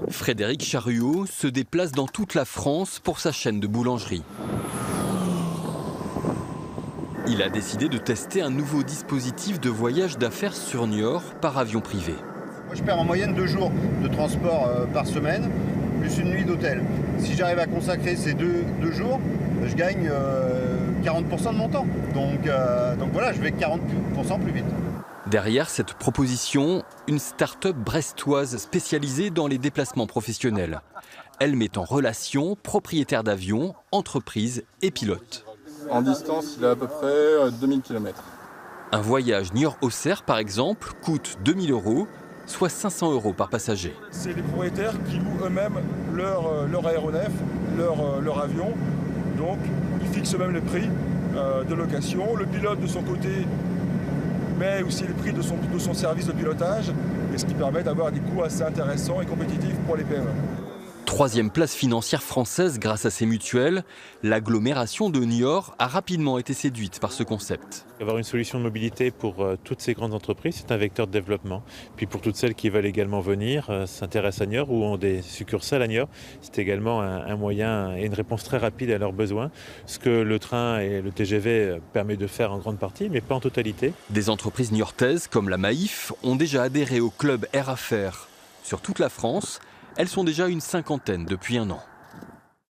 Frédéric Charruot se déplace dans toute la France pour sa chaîne de boulangerie. Il a décidé de tester un nouveau dispositif de voyage d'affaires sur Niort par avion privé. Moi, je perds en moyenne 2 jours de transport par semaine, plus une nuit d'hôtel. Si j'arrive à consacrer ces deux jours, je gagne 40% de mon temps. Donc voilà, je vais 40% plus vite. Derrière cette proposition, une start-up brestoise spécialisée dans les déplacements professionnels. Elle met en relation propriétaires d'avions, entreprises et pilotes. En distance, il a à peu près 2000 km. Un voyage Niort-Auxerre, par exemple, coûte 2000 €, soit 500 € par passager. C'est les propriétaires qui louent eux-mêmes leur aéronef, leur avion. Donc, ils fixent eux-mêmes les prix de location. Le pilote, de son côté, met aussi les prix de son service de pilotage, et ce qui permet d'avoir des coûts assez intéressants et compétitifs pour les PME. Troisième place financière française grâce à ces mutuelles, l'agglomération de Niort a rapidement été séduite par ce concept. Avoir une solution de mobilité pour toutes ces grandes entreprises, c'est un vecteur de développement. Puis pour toutes celles qui veulent également venir, s'intéressent à Niort ou ont des succursales à Niort, c'est également un moyen et une réponse très rapide à leurs besoins. Ce que le train et le TGV permettent de faire en grande partie, mais pas en totalité. Des entreprises niortaises comme la Maïf ont déjà adhéré au club Air Affaires. Sur toute la France, elles sont déjà une cinquantaine depuis un an.